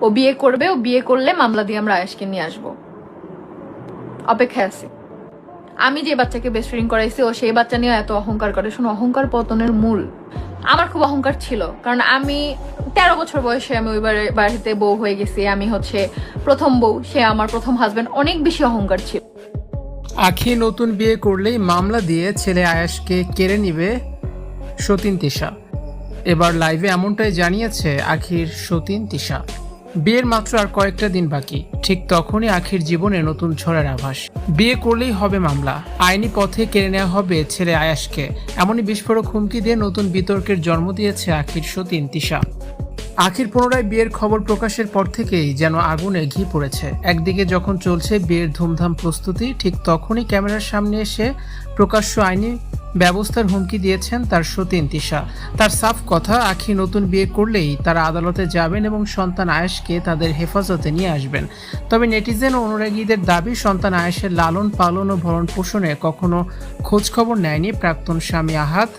ও বিয়ে করবে, ও বিয়ে করলে মামলা দিয়ে আমরা আয়েশকে নিয়ে আসবো। অপেক্ষায় আছি। আমি যে বাচ্চাকে বেস্ট ফ্রেন্ড করাইছি ও সেই বাচ্চা নিয়ে এত অহংকার করে। শোনো, অহংকার পতনের মূল। আমার খুব অহংকার ছিল, কারণ আমি 13 বছর বয়সে আমি ওই বাড়িতে বউ হয়ে গেছি। আমি হচ্ছে প্রথম বউ, সে আমার প্রথম হাজবেন্ড। অনেক বেশি অহংকার ছিল। আখি নতুন বিয়ে করলেই মামলা দিয়ে ছেলে আয়াশকে কেড়ে নিবে সতীন তিশা। এবার লাইভে এমনটাই জানিয়েছে আখির সতীন তিশা। বিয়ের মাত্র আর কয়েকটা দিন বাকি, ঠিক তখনই আখির জীবনে নতুন ঝড়ের আভাস। বিয়ে করলেই হবে মামলা, আইনি পথে কেড়ে নেওয়া হবে ছেলে আয়াশকে। এমনই বিস্ফোরক হুমকি দিয়ে নতুন বিতর্কের জন্ম দিয়েছে আখির সতীন তিশা। আখির পুনরায় বিয়ের খবর প্রকাশের পর থেকেই যেন আগুনে ঘি পড়েছে। একদিকে যখন চলছে বিয়ের ধুমধাম প্রস্তুতি, ঠিক তখনই ক্যামেরার সামনে এসে প্রকাশ্য আইনি ব্যবস্থার হুমকি দিয়েছেন তার সতীন তিশা। তার সাফ কথা, আখি নতুন বিয়ে করলেই তারা আদালতে যাবেন এবং সন্তান আয়েশকে তাদের হেফাজতে নিয়ে আসবেন। তবে নেটিজেন ও অনুরাগীদের দাবি, সন্তান আয়েশের লালন পালন ও ভরণ পোষণে কখনো খোঁজখবর নেয়নি প্রাক্তন স্বামী আহাদ।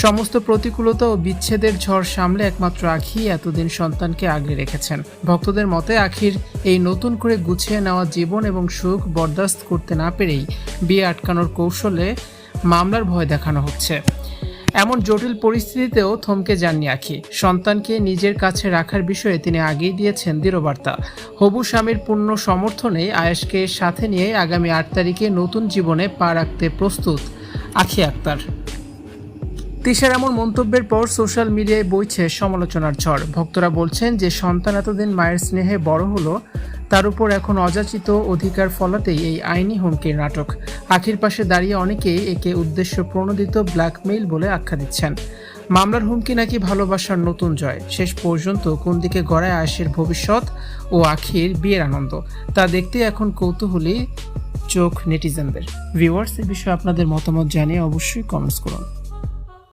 সমস্ত প্রতিকূলতা ও বিচ্ছেদের ঝড় সামলে একমাত্র আখি এতদিন সন্তানকে আগলে রেখেছেন। ভক্তদের মতে আখির এই নতুন করে গুছিয়ে নেওয়া জীবন এবং সুখ বরদাস্ত করতে না পেরেই বিয়ে আটকানোর কৌশলে মামলার ভয় দেখানো হচ্ছে। এমন জটিল পরিস্থিতিতেও থমকে যাননি আখি। সন্তানকে নিজের কাছে রাখার বিষয়ে তিনি আগেই দিয়েছেন দৃঢ়বার্তা। হবু স্বামীর পূর্ণ সমর্থনে আয়েশকে সাথে নিয়ে আগামী 8 তারিখে নতুন জীবনে পা রাখতে প্রস্তুত আখি আক্তার। তিশার এমন মন্তব্যের পর সোশ্যাল মিডিয়ায় বইছে সমালোচনার ঝড়। ভক্তরা বলছেন যে সন্তান এতদিন মায়ের স্নেহে বড় হলো, তার উপর এখন অযাচিত অধিকার ফলাতেই এই আইনি হুমকির নাটক। আখির পাশে দাঁড়িয়ে অনেকেই একে উদ্দেশ্য প্রণোদিত ব্ল্যাকমেইল বলে আখ্যা দিচ্ছেন। মামলার হুমকি নাকি ভালোবাসার নতুন জয়। শেষ পর্যন্ত কোন দিকে গড়ায় আয়েশের ভবিষ্যৎ ও আখির বিয়ের আনন্দ, তা দেখতে এখন কৌতূহলী চোখ নেটিজেনদের। ভিউয়ার্স, এই বিষয়ে আপনাদের মতামত জানিয়ে অবশ্যই কমেন্টস করুন।